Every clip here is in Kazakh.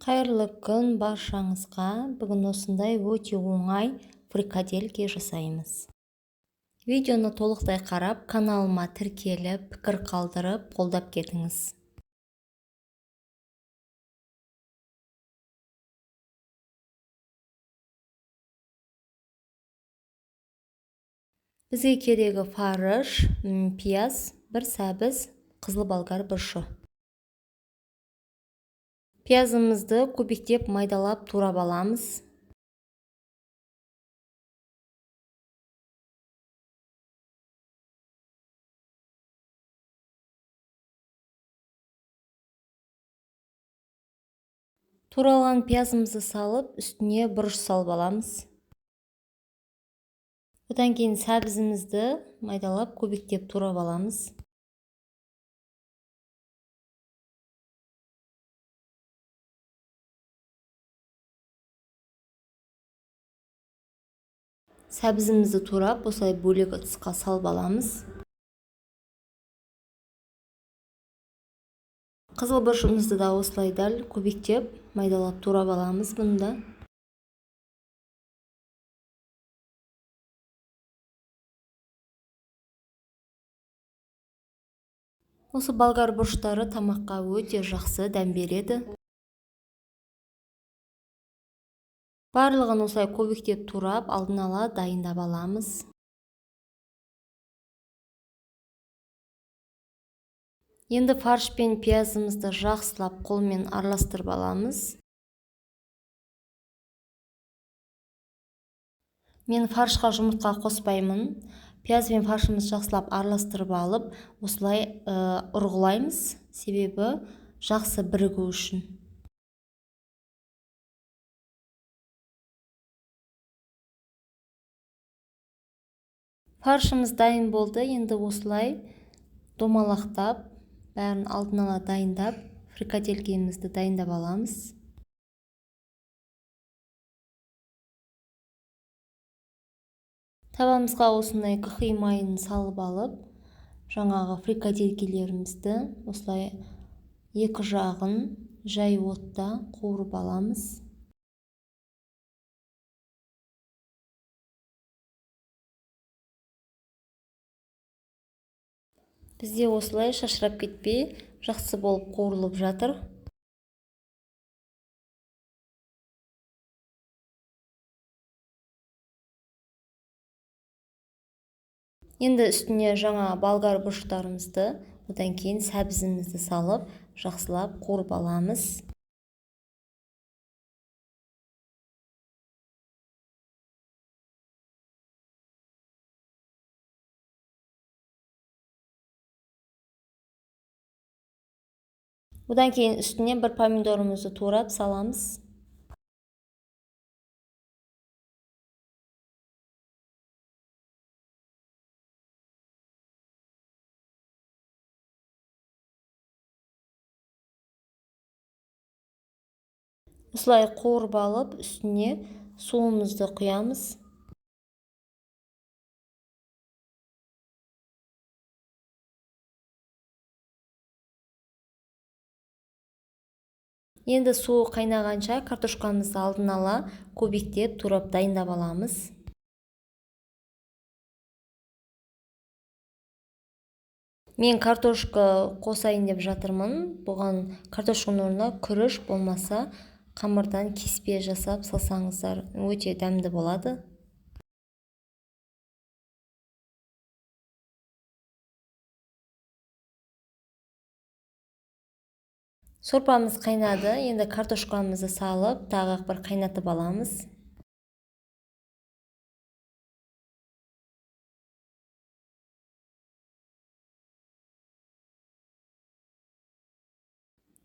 Қайырлы күн баршаңызға. Бүгін осындай өте оңай фрикадельки жасаймыз. Видеоны толықтай қарап, каналыма тіркеліп, пікір қалдырып, қолдап кетіңіз. Бізге керегі фарш, пияз, бір сәбіз, қызыл болгар бұрышы. Пиязымызды көбіктеп майдалап турап аламыз. Туралған пиязымызды салып, үстіне бұрыш салып аламыз. Одан кейін сәбізімізді майдалап көбіктеп турап аламыз. Сәбізімізді турап, осылай бөлек ыдысқа салып аламыз. Қызыл бұрышымызды да осылай дәл көбіктеп майдалап турап аламыз бұнда. Осы болгар бұрыштары тамаққа өте жақсы дәм береді. Барлығын осылай көбіктеп турап, алдын ала дайындап аламыз. Енді фарш пен пиязымызды жақсылап қолмен араластырып аламыз. Мен фаршқа жұмыртқа қоспаймын. Пияз бен фаршымызды жақсылап араластырып алып, осылай ұрғылаймыз, себебі жақсы бірігу үшін. Фаршымыз дайын болды. Енді осылай домалақтап, бәрін алдын ала дайындап, фрикаделькемізді дайындап аламыз. Табамызға осындай қыхи майын салып алып, жаңағы фрикаделькелерімізді осылай екі жағын жай отта қуырып аламыз. Бізде осылай шашырап кетпей, жақсы болып қуырылып жатыр. Енді үстіне жаңа болгар бұрыштарымызды, одан кейін сәбізімізді салып, жақсылап қуырып аламыз. Одан кейін үстіне бір помидорымызды турап саламыз. Осылай қуырып алып, үстіне суымызды құямыз. Енді суы қайнағанша картошкамызды алдын ала көбіктеп турап дайындап аламыз. Мен картошка қосайын деп жатырмын. Бұған картошканың орнына күріш болмаса қамырдан кеспе жасап салсаңыздар өте дәмді болады. Сорпамыз қайнады. Енді картошкамызды салып, тағы бір қайнатып аламыз.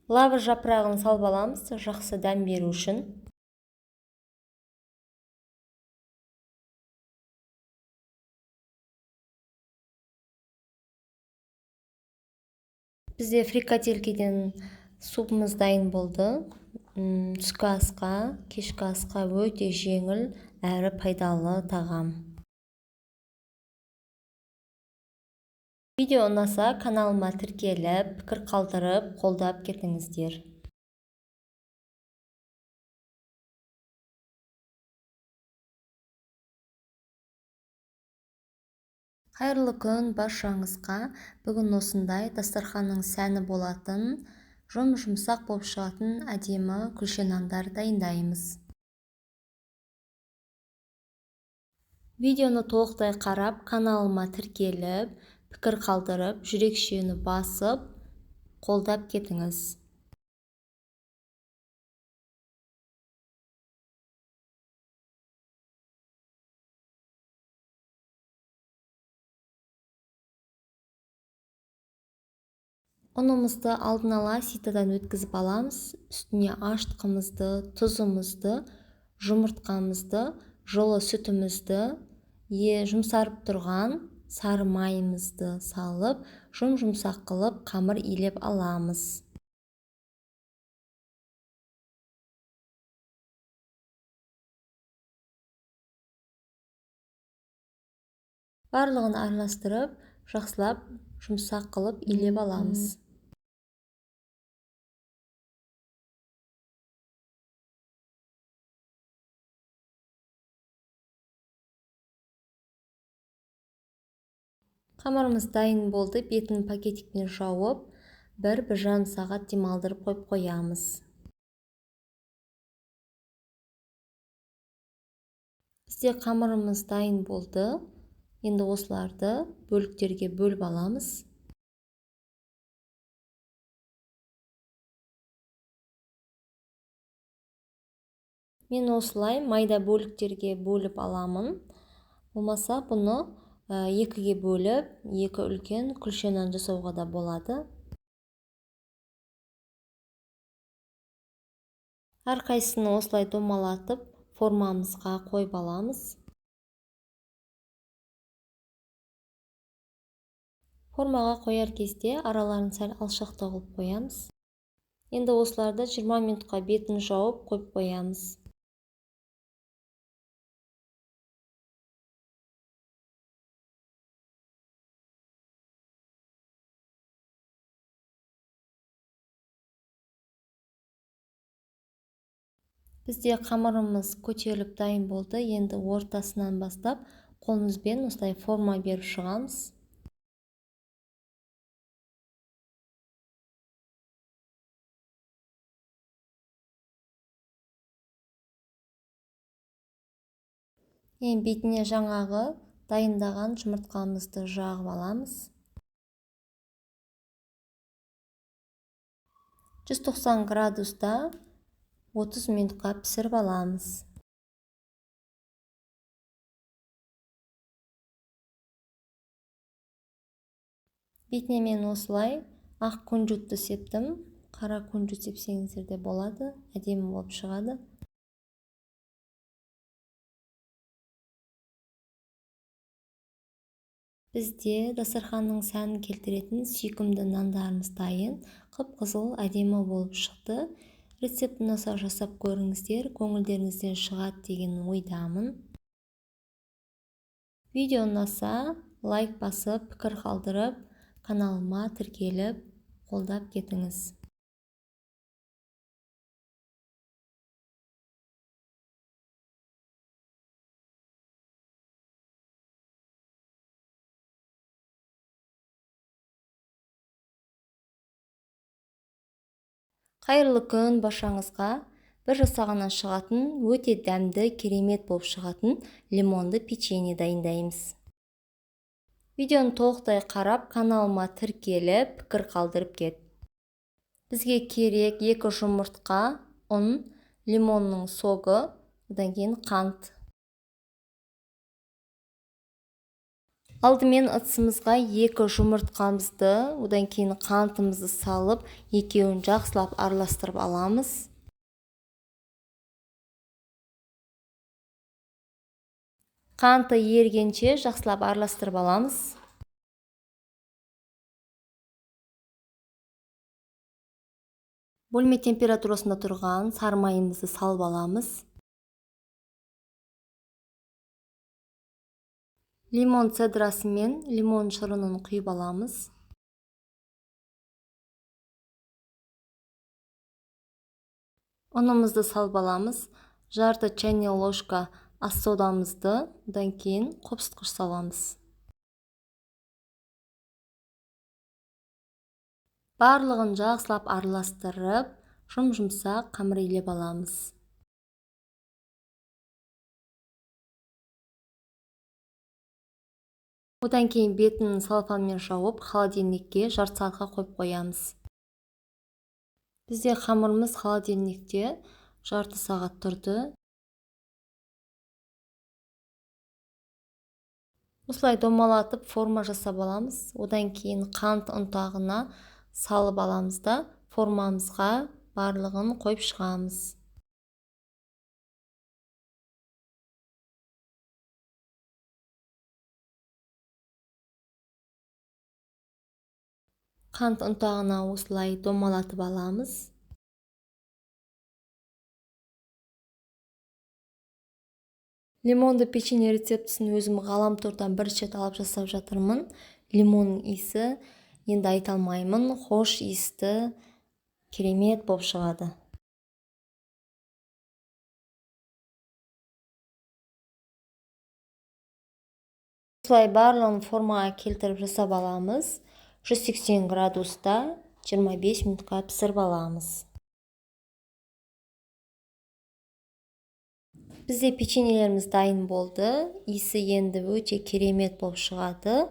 Лавр жапырағын салып аламыз, жақсы дәм беру үшін. Бізде фрикаделькеден супымыз дайын болды. Түскі асқа, кешкі асқа өте жеңіл әрі пайдалы тағам. Видео ұнаса, каналыма тіркеліп, пікір қалдырып, қолдап кетіңіздер. Қайырлы күн баршаңызға. Бүгін осындай дастарханның сәні болатын, жұмсақ болып шығатын әдемі күлше нандар дайындаймыз. Видеоны толықтай қарап, каналыма тіркеліп, пікір қалдырып, жүрекшені басып, қолдап кетіңіз. Ұнымызды алдын ала ситадан өткізіп аламыз. Үстіне ашытқымызды, тұзымызды, жұмыртқамызды, жылы сүтімізді, жұмсарып тұрған сары майымызды салып, жұмсақ қылып қамыр илеп аламыз. Барлығын араластырып, жақсылап жұмсақ қылып илеп аламыз. Қамырымыз дайын болды. Бетін пакетикпен жауып, 1-1,5 сағат демалдырып қойып қоямыз. Бізде қамырымыз дайын болды. Енді осыларды бөліктерге бөліп аламыз. Мен осылай майда бөліктерге бөліп аламын. Болмаса бұны 2-ге бөліп, 2 үлкен күлше нан жасауға да болады. Әрқайсысын осылай домалатып, формамызға қойып аламыз. Формаға қояр кезде араларын сәл алшақтау қылып қоямыз. Енді осыларды 20 минутқа бетін жауып қойып қоямыз. Бізде қамырымыз көтеріліп дайын болды. Енді ортасынан бастап қолымызбен осылай форма беріп шығамыз. Бетіне жаңағы дайындаған жұмыртқамызды жағып аламыз. 190 градуста 30 минутқа пісіріп аламыз. Бетіне мен осылай ақ күнжутты септім. Қара күнжут сепсеңіздер де болады. Әдемі болып шығады. Бізде дастарханның сәнін келтіретін сүйкімді нандарымыз дайын. Қып-қызыл әдемі болып шықты. Рецептін ұнаса жасап көріңіздер, көңілдеріңізден шығады деген ойдамын. Видео ұнаса лайк басып, пікір қалдырып, каналыма тіркеліп, қолдап кетіңіз. Қайырлы күн баршаңызға. Бір жасағаннан шығатын, өте дәмді, керемет болып шығатын лимонды печенье дайындаймыз. Видеоны толықтай қарап, каналыма тіркеліп, пікір қалдырып кет. Бізге керек 2 жұмыртқа, ұн, лимонның соғы, одан кейін қант. Алдымен ыдысымызға 2 жұмыртқамызды, одан кейін қантымызды салып, екеуін жақсылап араластырып аламыз. Қанты ергенше жақсылап араластырып аламыз. Бөлме температурасында тұрған сары майымызды салып аламыз. Лимон цедрасы мен лимон шырынын құйып аламыз. Ұнымызды салып аламыз. Жарты чайный ложка ас содамызды, одан кейін қопсытқыш саламыз. Барлығын жақсылап араластырып, жұмсақ қамыр илеп аламыз. Одан кейін бетін салфанмен жауып, холодильникке жарты сағатқа қойып қоямыз. Бізде қамырымыз холодильникте жарты сағат тұрды. Осылай домалатып форма жасап аламыз. Одан кейін қант ұнтағына салып аламыз да формамызға барлығын қойып шығамыз. Қант ұнтағына осылай домалатып аламыз. Лимонды печенье рецептісін өзім ғаламтордан бірінші рет алып жасап жатырмын. Лимонның иісі енді айта алмаймын, хош иісті, керемет болып шығады. Осылай барлығын формаға келтіріп жасап аламыз. 180 градуста 25 минутқа пісіріп аламыз. Бізде печеньелеріміз дайын болды. Иісі енді өте керемет болып шығады.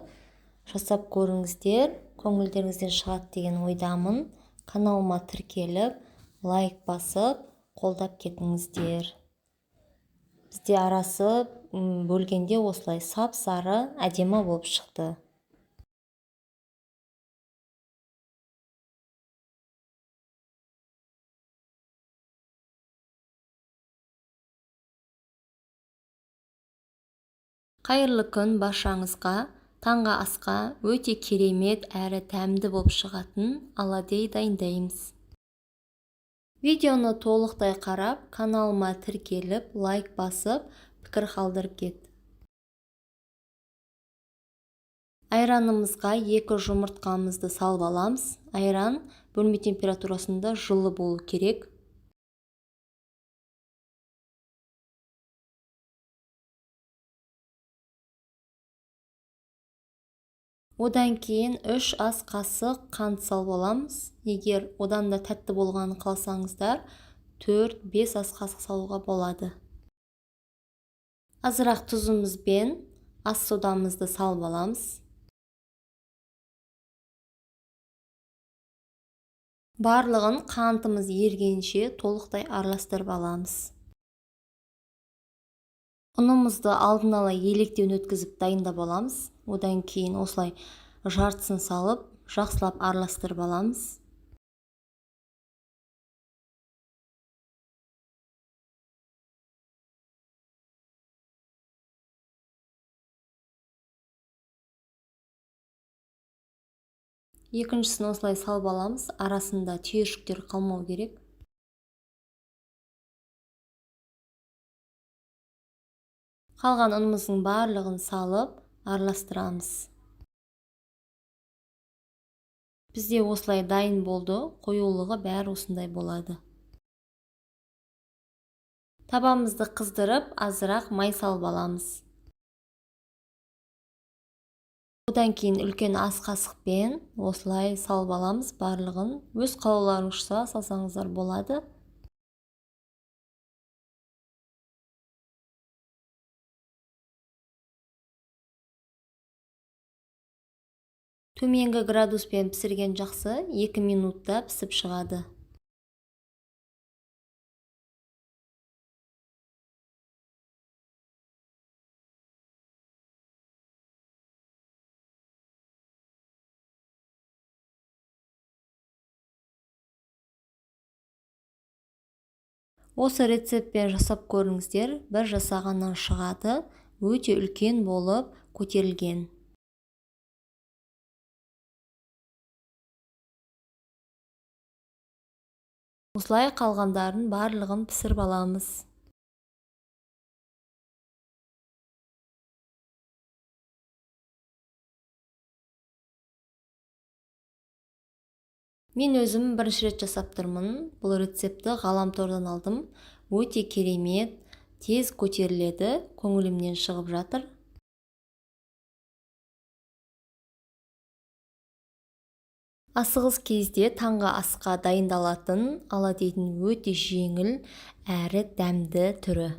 Жасап көріңіздер, көңілдеріңізден шығады деген ойдамын. Каналыма тіркеліп, лайк басып, қолдап кетіңіздер. Бізде арасы бөлгенде осылай сап-сары әдемі болып шықты. Қайырлы күн баршаңызға. Таңғы асқа өте керемет әрі тәмді болып шығатын оладей дайындаймыз. Видеоны толықтай қарап, каналыма тіркеліп, лайк басып, пікір қалдырып кет. Айранымызға 2 жұмыртқамызды салып аламыз. Айран бөлме температурасында жылы болу керек. Одан кейін 3 ас қасық қант салып аламыз. Егер одан да тәтті болғанын қаласаңыздар, 4-5 ас қасық салуға болады. Азырақ тұзымыз бен ас содамызды салып аламыз. Барлығын қантымыз ергенше толықтай араластырып аламыз. Ұнымызды алдын ала електен өткізіп дайындап аламыз. Одан кейін осылай жартысын салып, жақсылап араластырып аламыз. Екіншісін осылай салып аламыз. Арасында түйіршіктер қалмау керек. Қалған ұнымыздың барлығын салып, араластырамыз. Бізде осылай дайын болды, қоюлығы бәрі осындай болады. Табамызды қыздырып, азырақ май салып аламыз. Одан кейін үлкен ас қасықпен осылай салып аламыз барлығын. Өз қалауларыңызша салсаңыздар болады. Төменгі градуспен пісірген жақсы, 2 минутта пісіп шығады. Осы рецептпен жасап көріңіздер, бір жасағаннан шығады, өте үлкен болып көтерілген. Осылай қалғандарын барлығын пісіріп аламыз. Мен өзім бірінші рет жасап тұрмын. Бұл рецепті ғаламтордан алдым. Өте керемет, тез көтеріледі, көңілімнен шығып жатыр. Асығыс кезде таңғы асқа дайындалатын оладьидің өте жеңіл әрі дәмді түрі.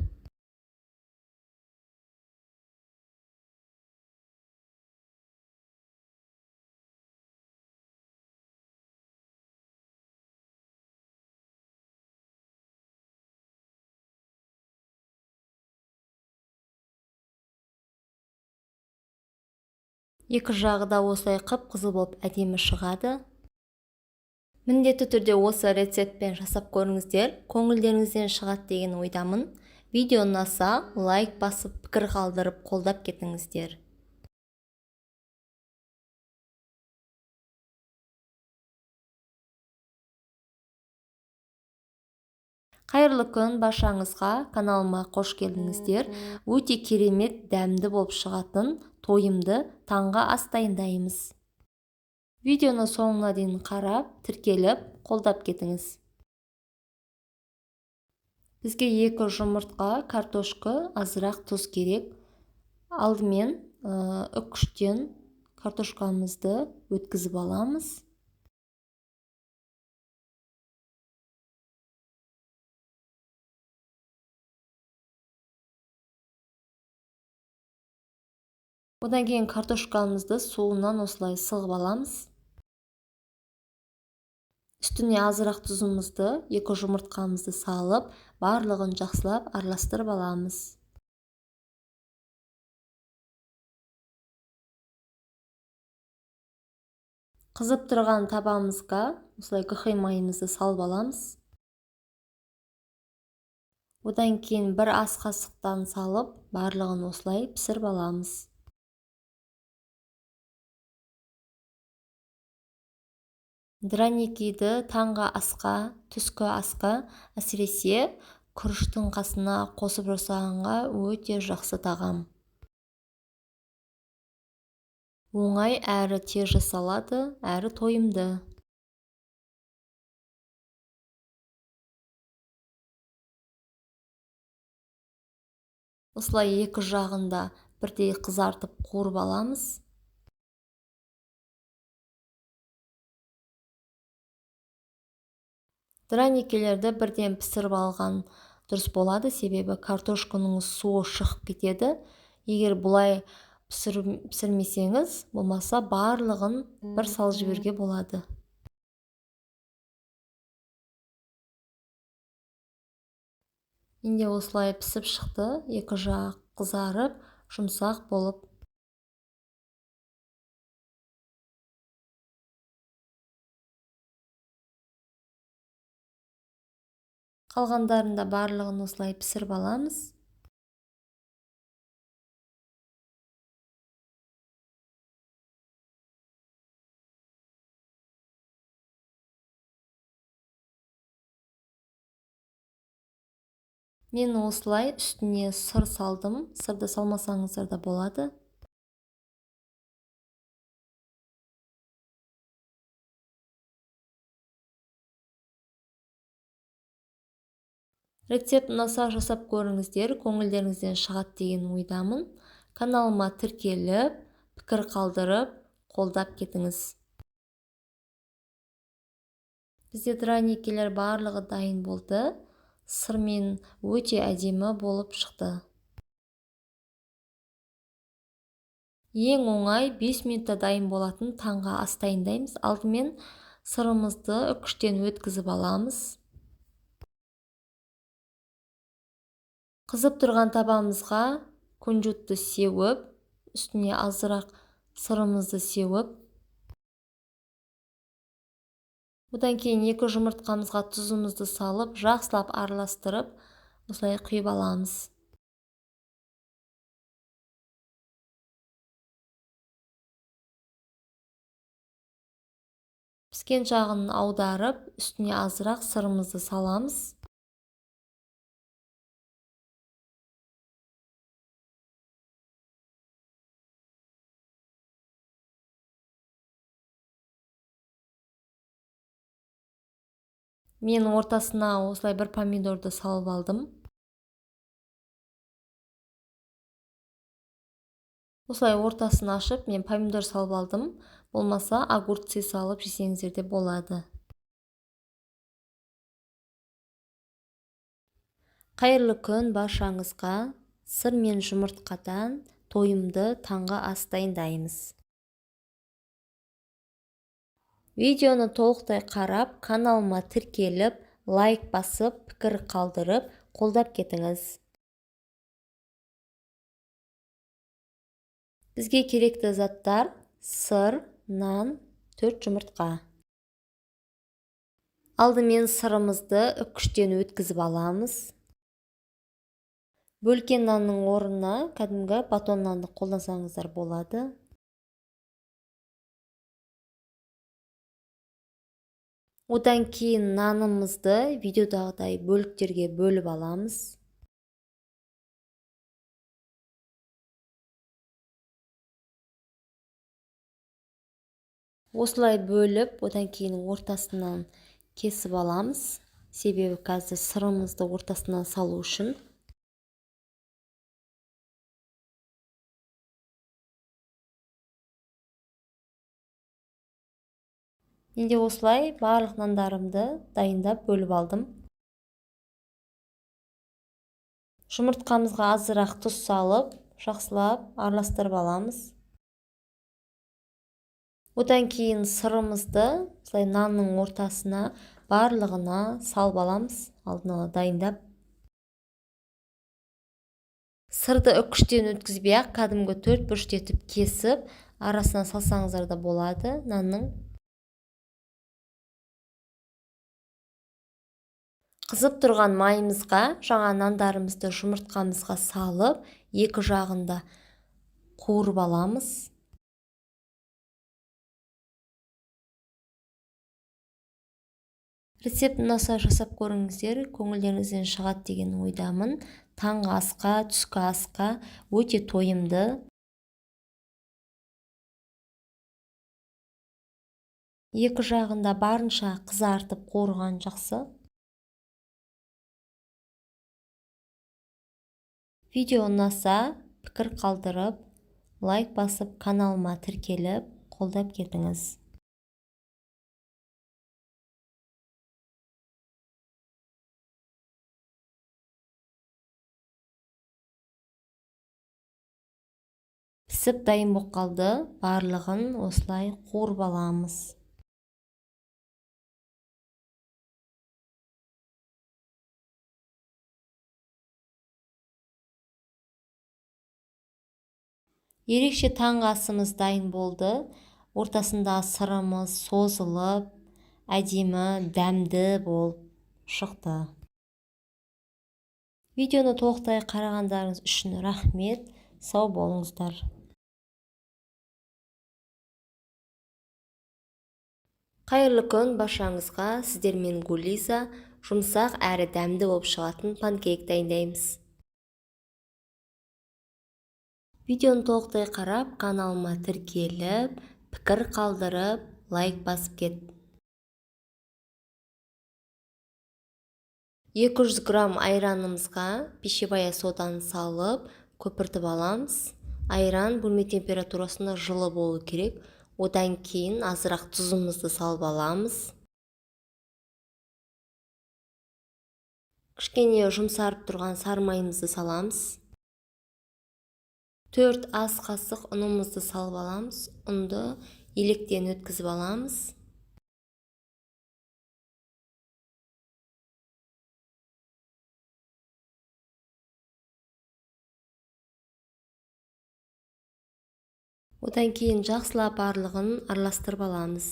Екі жағы да осылай қып-қызыл болып әдемі шығады. Міндетті түрде осы рецептпен жасап көріңіздер, көңілдеріңізден шығады деген ойдамын. Видео ұнаса, лайк басып, пікір қалдырып, қолдап кетіңіздер. Қайырлы күн баршаңызға, каналыма қош келдіңіздер. Өте керемет, дәмді болып шығатын тойымды таңғы ас дайындаймыз. Видеоны соңына дейін қарап, тіркеліп, қолдап кетіңіз. Бізге 2 жұмыртқа, картошка, азырақ тұз керек. Алдымен үккіштен картошкамызды өткізіп аламыз. Одан кейін картошкамызды суынан осылай сығып аламыз. Үстіне азырақ тұзымызды, 2 жұмыртқамызды салып, барлығын жақсылап араластырып аламыз. Қызып тұрған табамызға осылай қыймайымызды салып аламыз. Одан кейін 1 ас қасықтан салып, барлығын осылай пісіріп аламыз. Драникиді таңғы асқа, түскі асқа, әсіресе күріштің қасына қосып жасағанға өте жақсы тағам. Оңай әрі тез жасалады, әрі тойымды. Осылай 2 жағында бірдей қызартып қуырып аламыз. Драникилерді бірден пісіріп алған дұрыс болады, себебі картошканың суы шығып кетеді. Егер бұлай пісірмесеңіз, болмаса барлығын бір салып жіберуге болады. Енді осылай пісіп шықты, 2 жақ қызарып, жұмсақ болып. Қалғандарында барлығын осылай пісіріп аламыз. Мен осылай үстіне сыр салдым. Сырды салмасаңыздар да болады. Рецепт ұнаса жасап көріңіздер, көңілдеріңізден шығады деген ойдамын. Каналыма тіркеліп, пікір қалдырып, қолдап кетіңіз. Бізде драникилер барлығы дайын болды. Сырмен өте әдемі болып шықты. Ең оңай 5 минутта дайын болатын таңғы ас дайындаймыз. Алдымен сырымызды үккіштен өткізіп аламыз. Қызып тұрған табамызға күнжутты сеуіп, үстіне азырақ сырымызды сеуіп, одан кейін 2 жұмыртқамызға тұзымызды салып, жақсылап араластырып, осылай құйып аламыз. Піскен жағын аударып, үстіне азырақ сырымызды саламыз. Мен ортасына осылай 1 помидорды салып алдым. Осылай ортасын ашып, мен помидор салып алдым. Болмаса огурцы салып жесеңіздер де болады. Қайырлы күн баршаңызға. Сыр мен жұмыртқадан тойымды таңғы ас дайындаймыз. Видеоны толықтай қарап, каналыма тіркеліп, лайк басып, пікір қалдырып, қолдап кетіңіз. Бізге керекті заттар: сыр, нан, 4 жұмыртқа. Алдымен сырымызды үккіштен өткізіп аламыз. Бөлкен нанның орнына кәдімгі батон нанды қолдансаңыздар болады. Одан кейін нанымызды видеодағыдай бөліктерге бөліп аламыз. Осылай бөліп, одан кейін ортасынан кесіп аламыз. Себебі қазір сырымызды ортасынан салу үшін. Менде осылай барлық нандарымды дайындап бөліп алдым. Жұмыртқамызға азырақ тұз салып, жақсылап араластырып аламыз. Одан кейін сырымызды нанның ортасына барлығына салып аламыз, алдын ала дайындап. Сырды үккіштен өткізбей ақ кәдімгі 4 бұрышты етіп кесіп, арасына салсаңыздар да болады нанның. Қызып тұрған майымызға жаңа нандарымызды жұмыртқамызға салып, екі жағында қуырып аламыз. Рецептін ұнаса жасап көріңіздер, көңілдеріңізден шығады деген ойдамын. Таңғы асқа, түскі асқа өте тойымды. Екі жағында барынша қызартып қуырған жақсы. Видео ұнаса, пікір қалдырып, лайк басып, каналыма тіркеліп, қолдап кетіңіз. Пісіп дайын болып қалды, барлығын осылай қуырып аламыз. Ерекше таңғы асымыз дайын болды. Ортасында сырымыз созылып, әдемі, дәмді болып шықты. Видеоны толықтай қарағандарыңыз үшін рахмет. Сау болыңыздар. Қайырлы күн баршаңызға. Сіздермен Гулиза жұмсақ әрі дәмді болып шығатын панкейк дайындаймыз. Видеоны толықтай қарап, каналыма тіркеліп, пікір қалдырып, лайк басып кет. 200 грамм айранымызға пищевая соданы салып, көпіртіп аламыз. Айран бөлме температурасында жылы болу керек. Одан кейін азырақ тұзымызды салып аламыз. Кішкене жұмсарып тұрған сары майымызды саламыз. 4 ас қасық ұнымызды салып аламыз. Ұнды електен өткізіп аламыз. Одан кейін жақсылап барлығын араластырып аламыз.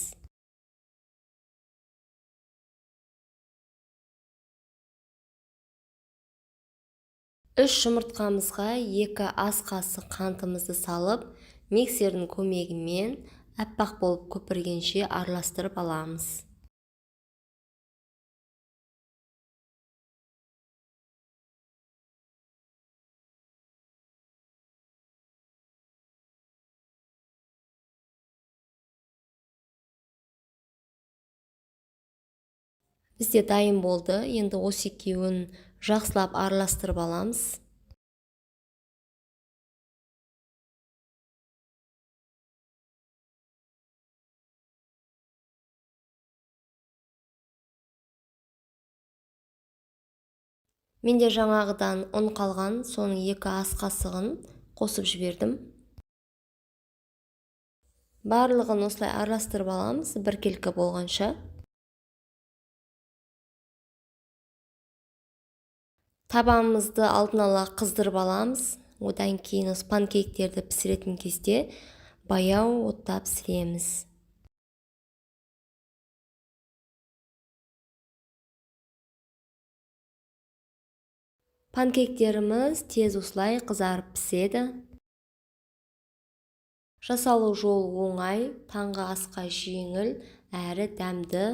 Үш жұмыртқамызға 2 ас қасық қантымызды салып, миксердің көмегімен әппақ болып көпіргенше араластырып аламыз. Бізде дайын болды. Енді осы екеуін жақсылап араластырып аламыз. Менде жаңағыдан ұн қалған, соның 2 ас қасығын қосып жібердім. Барлығын осылай араластырып аламыз, біркелкі болғанша. Табанымызды алдын ала қыздырып аламыз. Одан кейін осы панкейктерді пісіретін кезде баяу отта пісіреміз. Панкейктеріміз тез осылай қызарып піседі. Жасалу жолы оңай, таңғы асқа жеңіл, әрі дәмді.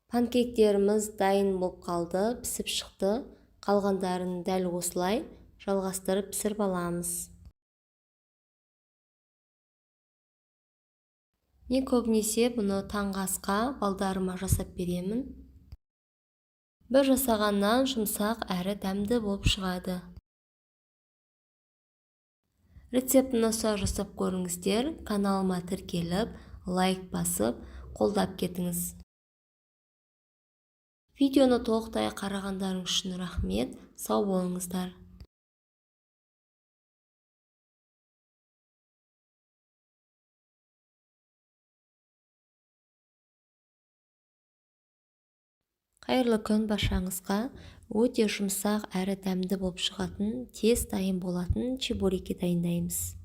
Панкейктеріміз дайын болып қалды, пісіп шықты. Қалғандарын дәл осылай жалғастырып пісіріп аламыз. Мен көбінесе бұны таңғы асқа балдарыма жасап беремін. Бір жасағаннан жұмсақ әрі дәмді болып шығады. Рецептін осылай жасап көріңіздер. Каналыма тіркеліп, лайк басып, қолдап кетіңіз. Видеоны толықтай қарағандарың үшін рахмет. Сау болыңыздар. Қайырлы күн баршаңызға. Өте жұмсақ әрі дәмді болып шығатын, тез дайын болатын чебуреки дайындаймыз.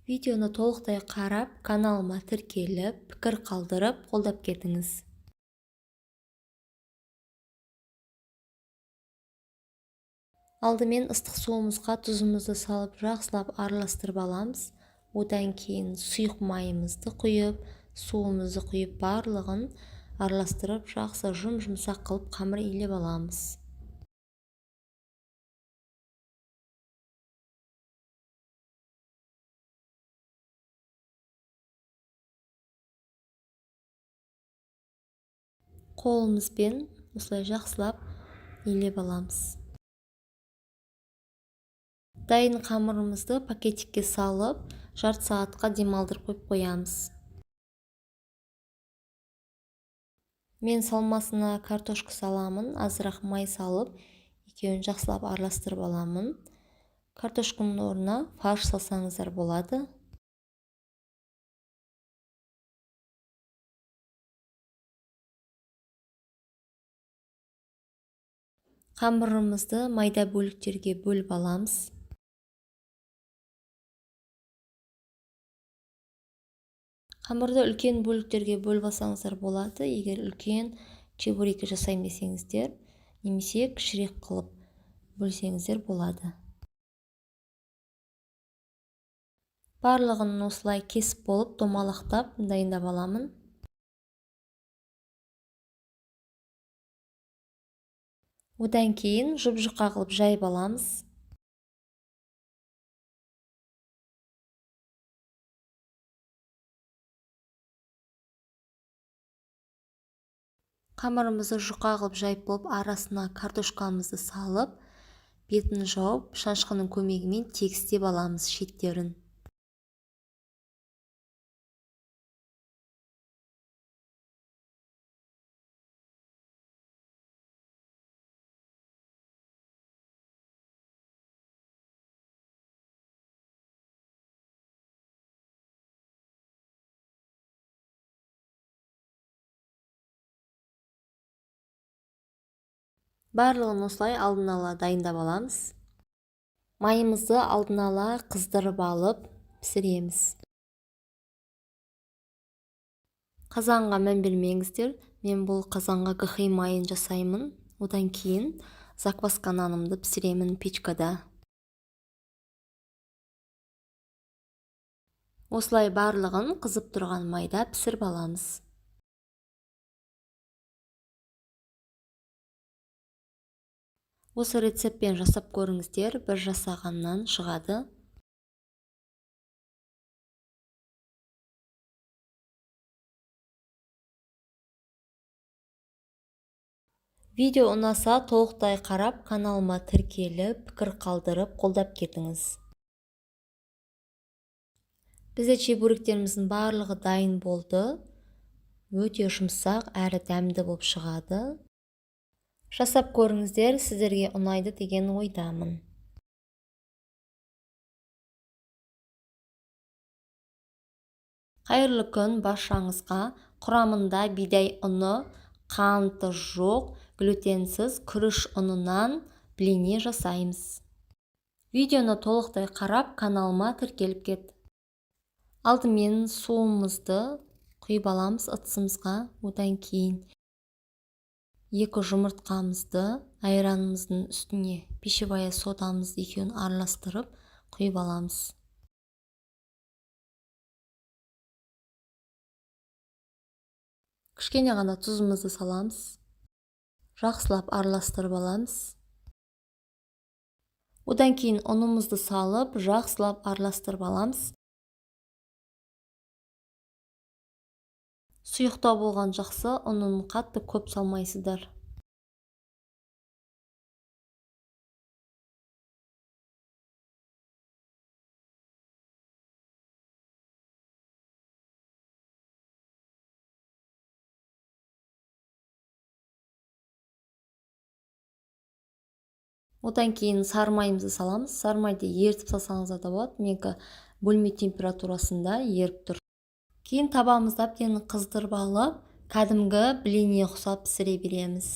Видеоны толықтай қарап, каналыма тіркеліп, пікір қалдырып, қолдап кетіңіз. Алдымен ыстық суымызға тұзымызды салып, жақсылап араластырып аламыз. Одан кейін сұйық майымызды құйып, суымызды құйып, барлығын араластырып, жақсы жұмсақ қылып қамыр илеп аламыз. Қолымызбен осылай жақсылап илеп аламыз. Дайын қамырымызды пакетикке салып, жарты сағатқа демалдырып қойып қоямыз. Мен салмасына картошка саламын, азырақ май салып, екеуін жақсылап араластырып аламын. Картошканың орнына фарш салсаңыздар болады. Қамырымызды майда бөліктерге бөліп аламыз. Қамырды үлкен бөліктерге бөліп алсаңыздар болады, егер үлкен чебуреки жасаймын десеңіздер, немесе кішірек қылып бөлсеңіздер болады. Барлығын осылай кесіп болып, домалақтап дайындап аламын. Одан кейін жұп-жұқа қылып жайып аламыз. Қамырымызды жұқа қылып жайып болып, арасына картошкамызды салып, бетін жауып, шанышқының көмегімен тегістеп аламыз шеттерін. Барлығын осылай алдын ала дайындап аламыз. Майымызды алдын ала қыздырып алып пісіреміз. Қазанға мән бермеңіздер. Мен бұл қазанға гхи майын жасаймын. Одан кейін закваска нанымды пісіремін печкада. Осылай барлығын қызып тұрған майда пісіріп аламыз. Осы рецептпен жасап көріңіздер, бір жасағаннан шығады. Видео ұнаса толықтай қарап, каналыма тіркеліп, пікір қалдырып, қолдап кетіңіз. Бізде чебуректеріміздің барлығы дайын болды. Өте жұмсақ әрі дәмді болып шығады. Жасап көріңіздер, сіздерге ұнайды деген ойдамын. Қайырлы күн баршаңызға. Құрамында бидай ұны, қанты жоқ, глютенсіз күріш ұнынан блини жасаймыз. Видеоны толықтай қарап, каналыма тіркеліп кет. Алдымен суымызды құйып аламыз ыдысымызға. Одан кейін 2 жұмыртқамызды айранымыздың үстіне пищевая содамызды екеуін араластырып құйып аламыз. Кішкене ғана тұзымызды саламыз. Жақсылап араластырып аламыз. Одан кейін ұнымызды салып, жақсылап араластырып аламыз. Сұйықтау болған жақсы, ұнын қатты көп салмайсыздар. Одан кейін сары майымызды саламыз. Сары майды ерітіп салсаңыздар да болады. Менікі бөлме температурасында еріп тұр. Кейін табамызды әбден қыздырып алып, кәдімгі блини ұқсап пісіре береміз.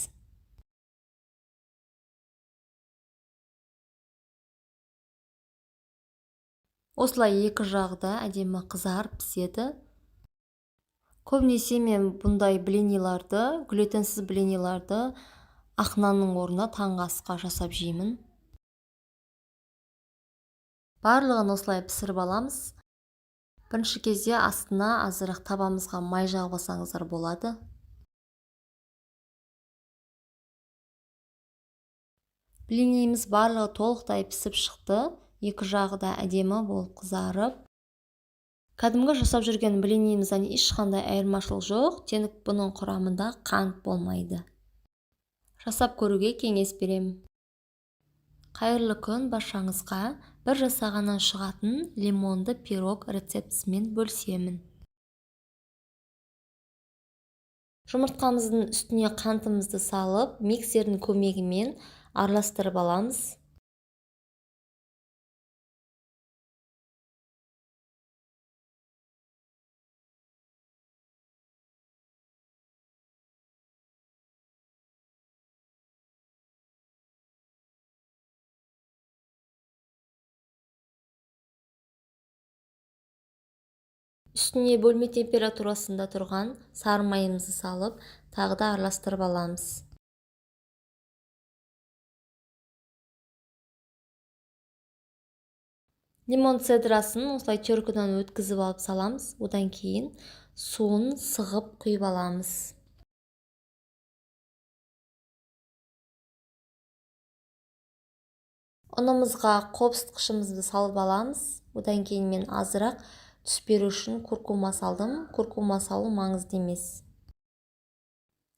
Осылай екі жағы да әдемі қызарып піседі. Көбінесе мен бұндай блиниларды, глютенсіз блиниларды ақ нанның орнына таңғы асқа жасап жеймін. Барлығын осылай пісіріп аламыз. Бірінші кезде астына азырақ табамызға май жағып алсаңыздар болады. Блинimiz барлығы толықтай пісіп шықты. Екі жағы да әдемі болып қызарып. Кәдімгі жасап жүрген блинimizдан ешқандай айырмашылық жоқ, тек бұның құрамында қант болмайды. Жасап көруге кеңес беремін. Қайырлы күн баршаңызға. Бір жасағаннан шығатын лимонды пирог рецептісімен бөлісемін. Жұмыртқамыздың үстіне қантымызды салып, миксердің көмегімен араластырып аламыз. Үстіне бөлме температурасында тұрған сары майымызды салып, тағы да араластырып аламыз. Лимон цедрасын осылай теркіден өткізіп алып саламыз. Одан кейін суын сығып құйып аламыз. Ұнымызға қопсытқышымызды салып аламыз. Одан кейін мен азырақ түс беру үшін куркума салдым. Куркума салу маңызды емес.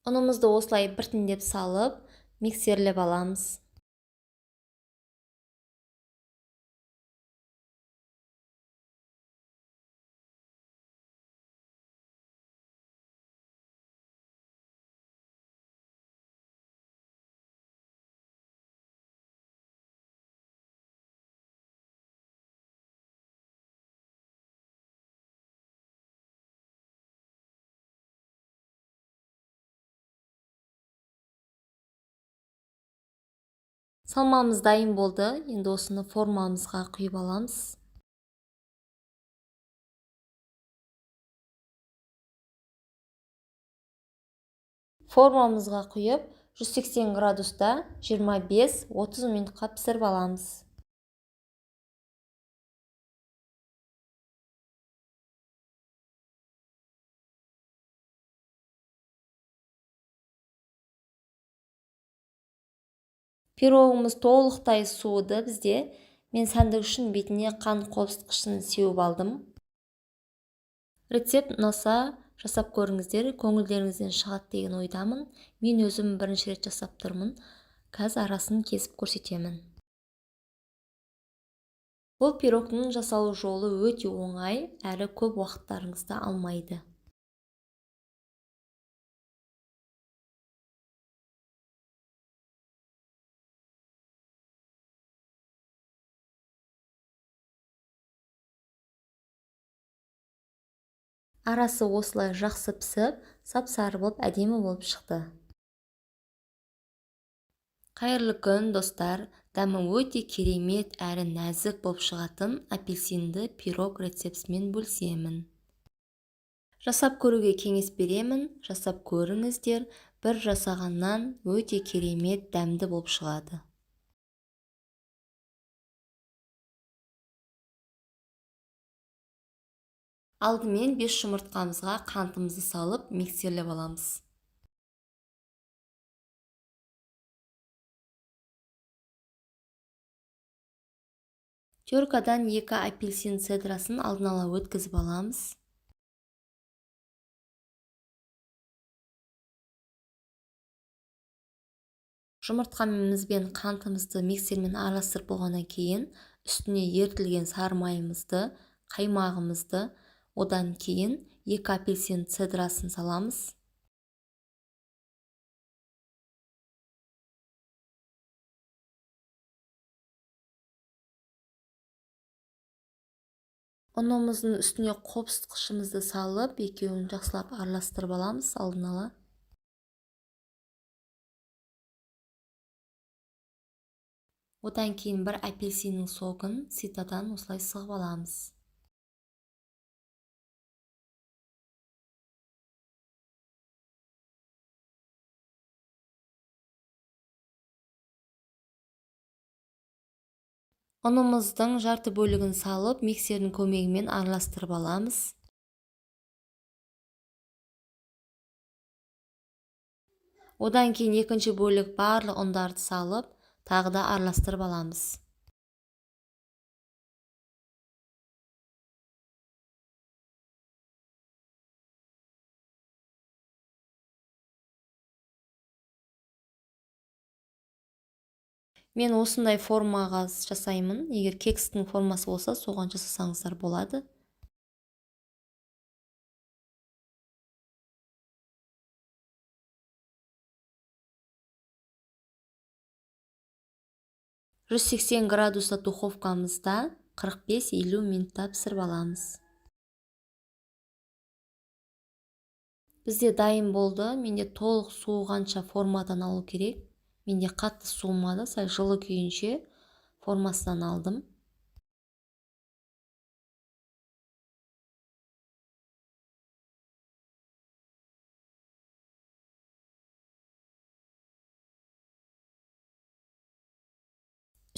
Ұнымызды осылай біртіндеп салып, миксерлеп аламыз. Салмамыз дайын болды. Енді осыны формамызға құйып аламыз. Формамызға құйып 180 градуста 25-30 минутқа пісіріп аламыз. Пирогымыз толықтай суыды бізде. Мен сәндік үшін бетіне қант қопсытқышын сеуіп алдым. Рецепт ұнаса жасап көріңіздер, көңілдеріңізден шығады деген ойдамын. Мен өзім бірінші рет жасап тұрмын. Қазір арасын кесіп көрсетемін. Бұл пирогтың жасалу жолы өте оңай әрі көп уақыттарыңызды алмайды. Арасы осылай жақсы пісіп, сап-сары болып, әдемі болып шықты. Қайырлы күн, достар. Дәмі өте керемет әрі нәзік болып шығатын апельсинді пирог рецептімен бөлісемін. Жасап көруге кеңес беремін. Жасап көріңіздер. Бір жасағаннан өте керемет дәмді болып шығады. Алдымен 5 жұмыртқамызға қантымызды салып миксерлеп аламыз. Теркадан 2 апельсин цедрасын алдын ала өткізіп аламыз. Жұмыртқамыз бен қантымызды миксермен араластырып болғаннан кейін үстіне ерітілген сары майымызды, қаймағымызды, одан кейін 2 апельсин цедрасын саламыз. Ұнымыздың үстіне қопсытқышымызды салып, екеуін жақсылап араластырып аламыз алдын ала. Одан кейін бір апельсиннің согын ситадан осылай сығып аламыз. Ұнымыздың жарты бөлігін салып, миксердің көмегімен араластырып аламыз. Одан кейін екінші бөлік барлық ұндарды салып, тағы да араластырып аламыз. Мен осындай формаға жасаймын. Егер кекстің формасы болса, соған жасасаңыздар болады. «180 градуста духовкамызда 45-50 минутта пісіріп аламыз. Бізде дайын болды. Менде толық суығанша формадан алу керек. Менде қатты суымады, сәл жылы күйінше формасынан алдым.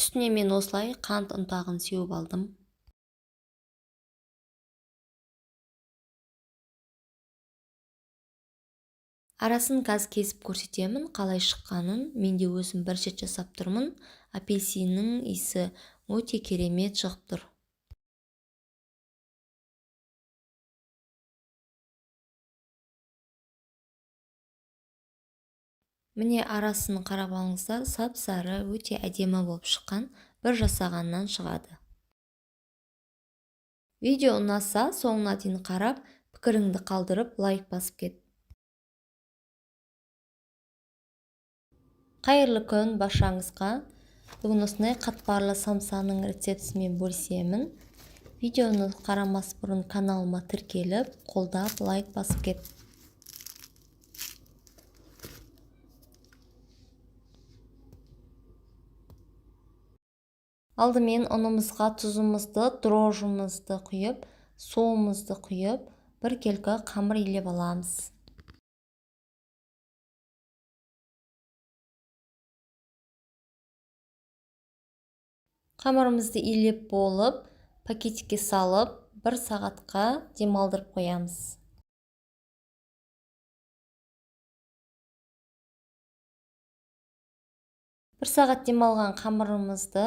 Үстіне мен осылай қант ұнтағын сеуіп алдым. Арасын қазір кесіп көрсетемін, қалай шыққанын. Менде өзім бір рет жасап тұрмын. Апельсиннің иісі өте керемет шығып тұр. Міне арасын қарап алыңыздар, сап-сары, өте әдемі болып шыққан, бір жасағаннан шығады. Видео ұнаса, соңына дейін қарап, пікіріңді қалдырып, лайк басып кет. Қайырлы күн баршаңызға. Бүгін осындай қатпарлы самсаның рецептімен бөлісемін. Видеоны қарамас бұрын каналыма тіркеліп, қолдап, лайк басып кет. Алдымен ұнымызға тұзымызды, дрожжымызды құйып, суымызды құйып, бір келкі қамыр илеп аламыз. Қамырымызды илеп болып, пакетикке салып, 1 сағатқа демалдырып қоямыз. Бір сағат демалған қамырымызды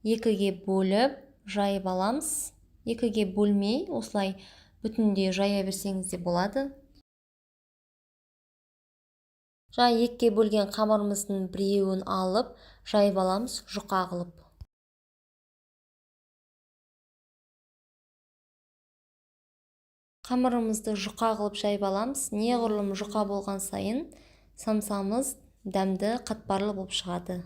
2-ге бөліп, жайып аламыз. 2-ге бөлмей, осылай бүтіндей жая берсеңіз де болады. Жаңа 2-ге бөлген қамырымыздың біреуін алып, жайып аламыз, жұқа қылып. Қамырымызды жұқа қылып жайып аламыз. Неғұрлым жұқа болған сайын самсамыз дәмді, қатпарлы болып шығады.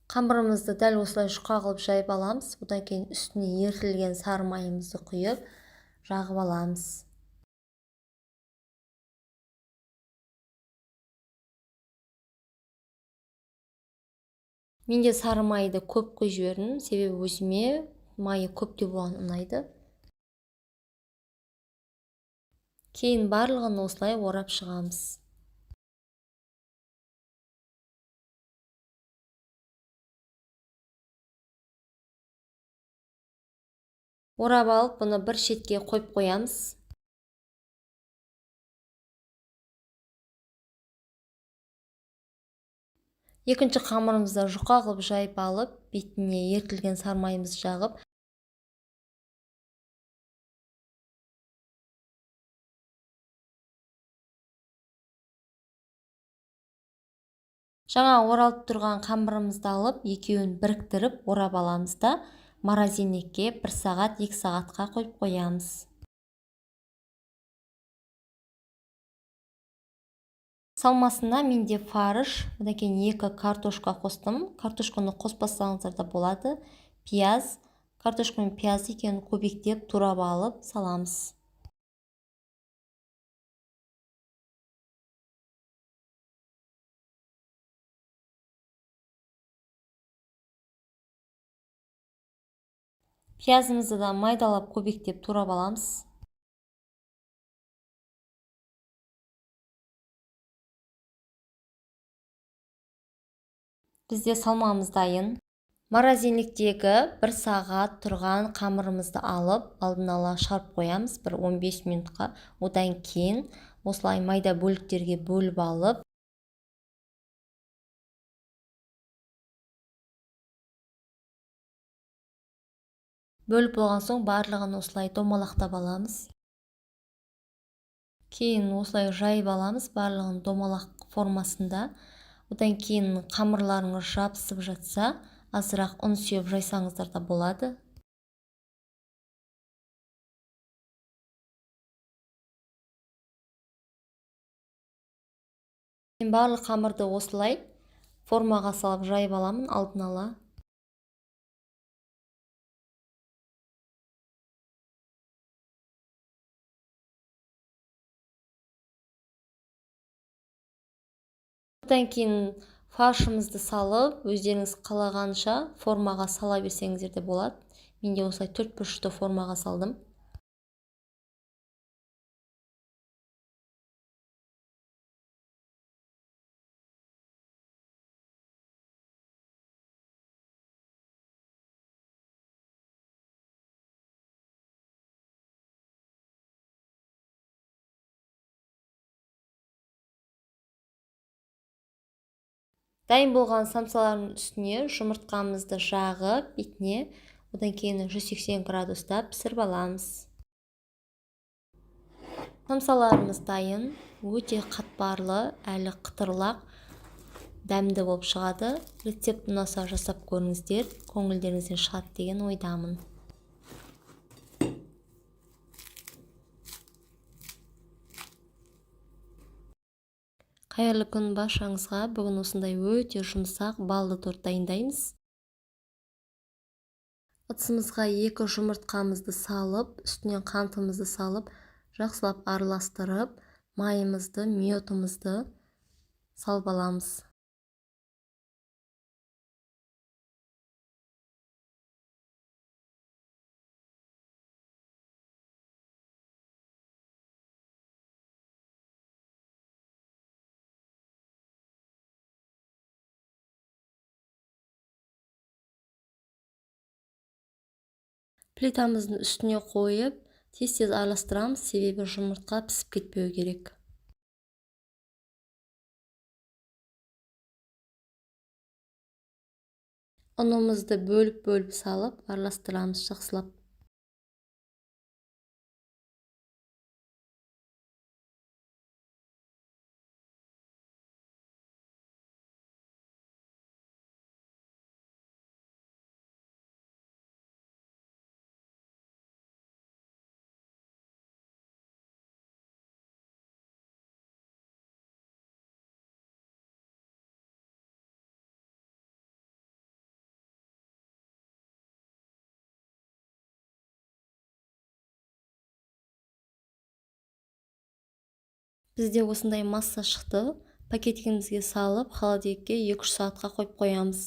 Қамырымызды дәл осылай жұқа қылып жайып аламыз. Одан кейін үстіне ерітілген сары майымызды құйып, жағып аламыз. Менде сары майды көп құйып жібердім, себебі өзіме майы көптеу болған ұнайды. Кейін барлығын осылай орап шығамыз. Орап алып, бұны бір шетке қойып қоямыз. Екінші қамырымызды жұқа қылып жайып алып, бетіне ерітілген сары майымызды жағып, жаңа оралып тұрған қамырымызды алып, екеуін біріктіріп орап аламыз да морозильникке 1 сағат 2 сағатқа қойып қоямыз. Салмасына менде фарш, одан кейін 2 картошка қостым. Картошканы қоспасаңыздар да болады. Пияз, картошка мен пияз екеуін көбіктеп турап алып саламыз. Пиязымызды да майдалап көбіктеп турап аламыз. Бізде салмамыз дайын. Морозильниктегі 1 сағат тұрған қамырымызды алып, алдын ала шығарып қоямыз, бір 15 минутқа. Одан кейін осылай майда бөліктерге бөліп алып, болған соң барлығын осылай домалақтап аламыз. Кейін осылай жайып аламыз, барлығын домалақ формасында. Одан кейін қамырларыңыз жабысып жатса, азырақ ұн сүйіп жайсаңыздар да болады. Мен барлық қамырды осылай формаға салып жайып аламын алдын ала. Одан кейін фаршымызды салып, өздеріңіз қалағанша формаға сала берсеңіздер де болады. Менде осылай 4 бұрышты формаға салдым. Дайын болған самсалардың үстіне жұмыртқамызды жағып, бетіне, одан кейін 180 градуста пісіріп аламыз. Самсаларымыз дайын, өте қатпарлы, әлі қытырлақ, дәмді болып шығады. Рецепт ұнаса жасап көріңіздер, көңілдеріңізден шығады деген ойдамын. Қайырлы күн баршаңызға. Бүгін осындай өте жұмсақ балды торт дайындаймыз. Ыдысымызға 2 жұмыртқамызды салып, үстінен қантымызды салып, жақсылап араластырып, майымызды, миотымызды салып аламыз. Плитамыздың үстіне қойып, тез-тез араластырамыз, себебі жұмыртқа пісіп кетпеу керек. Ұнымызды бөліп салып, араластырамыз жақсылап. Бізде осындай масса шықты. Пакетигімізге салып, холодильникке 2-3 саатқа қойып қоямыз.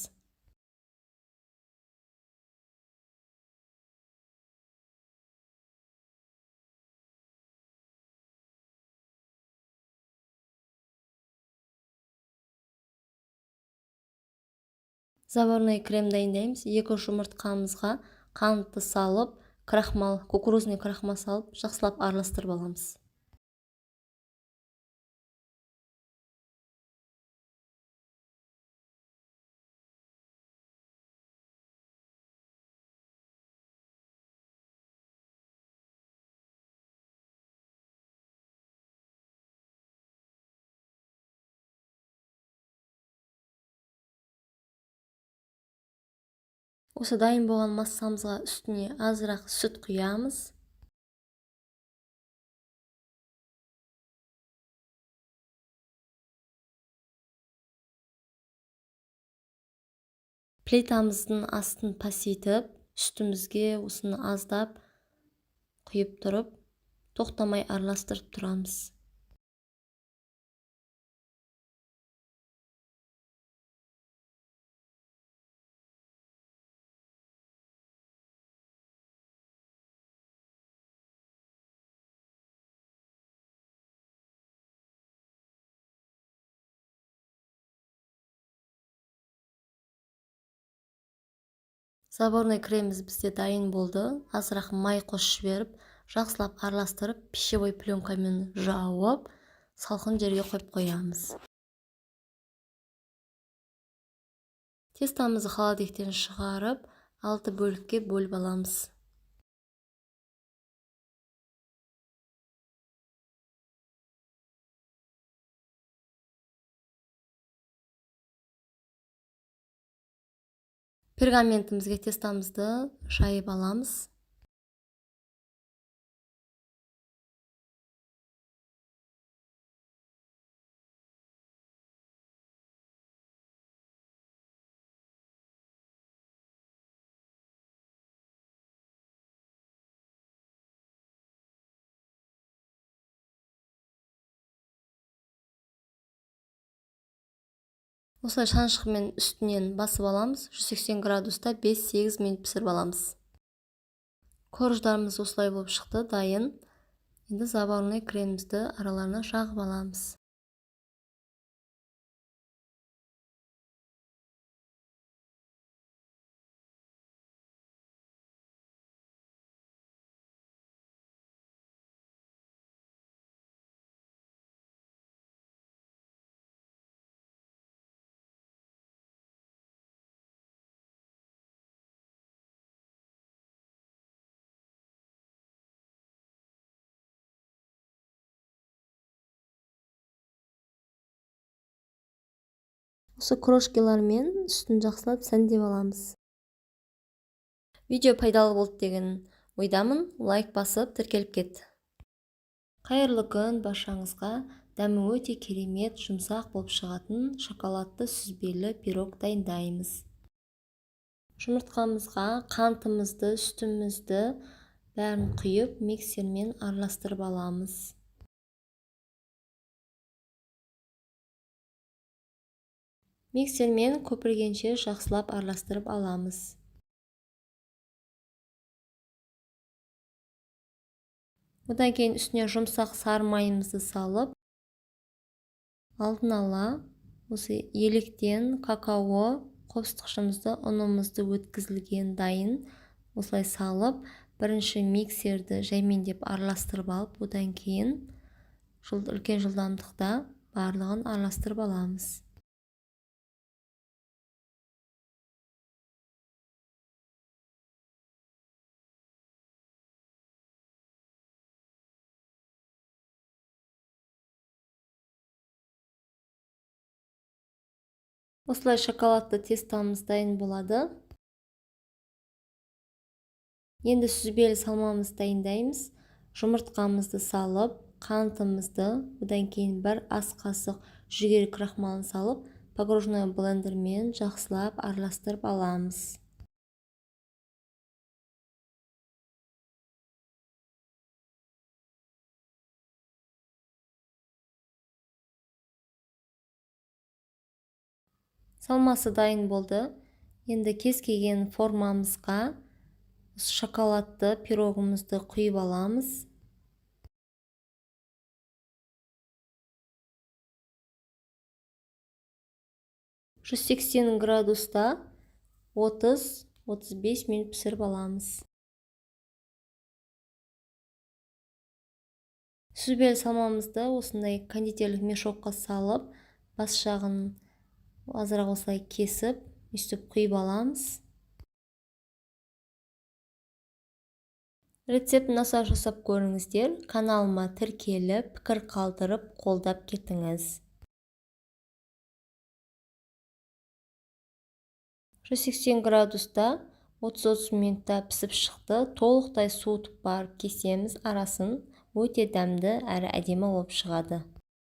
Заварной крем дайындаймыз. 2 жұмыртқамызға қантты салып, крахмал, кукурузный крахмал салып, жақсылап араластырып аламыз. Осы дайын болған массамызға үстіне азырақ сүт құямыз. Плитамыздың астын паситіп, үстімізге осыны аздап құйып тұрып, тоқтамай араластырып тұрамыз. Заварной креміміз бізде дайын болды. Азырақ май қосып жіберіп, жақсылап араластырып, пищевой пленкамен жауып, салқын жерге қойып қоямыз. Тестамызды холодильниктен шығарып, 6 бөлікке бөліп аламыз. Пергаментімізге тестамызды жайып аламыз. Осылай шаншқымен үстінен басып аламыз. 180 градуста 5-8 минут пісіріп аламыз. Корждарымыз осылай болып шықты, дайын. Енді заварной кремімізді араларына жағып аламыз. Осы крошкалармен үстін жақсылап сәндеп аламыз. Видео пайдалы болды деген ойдамын. Лайк басып тіркеліп кет. Қайырлы күн баршаңызға. Дәмі өте керемет, жұмсақ болып шығатын шоколадты сүзбелі пирог дайындаймыз. Жұмыртқамызға қантымызды, сүтімізді бәрін құйып, миксермен араластырып аламыз. Миксермен көпіргенше жақсылап араластырып аламыз. Одан кейін үстіне жұмсақ сары майымызды салып, алдын ала осы електен какао қопсытқышымызды, ұнымызды өткізілген дайын осылай салып, бірінші миксерді жаймендеп араластырып алып, одан кейін үлкен жылдамдықта барлығын араластырып аламыз. Осылай шоколадты тестамыз дайын болады. Енді сүзбелі салмамызды дайындаймыз. Жұмыртқамызды салып, қантымызды, одан кейін 1 ас қасық жүгері крахмалын салып, погружной блендермен жақсылап араластырып аламыз. Салмасы дайын болды. Енді кез келген формамызға шоколадты пирогымызды құйып аламыз. Жүз 180 градуста 30-35 минут пісіріп аламыз. Сүзбелі салмамызды осындай кондитерлік мешокқа салып, бас жағын азырақ осылай кесіп, үстіп құйып аламыз. Рецептін насау жасап көріңіздер. Каналыма тіркеліп, пікір қалдырып, қолдап кетіңіз. 180 градуста 30 минутта пісіп шықты. Толықтай суытып барып кесеміз арасын. Өте дәмді әрі әдемі болып шығады.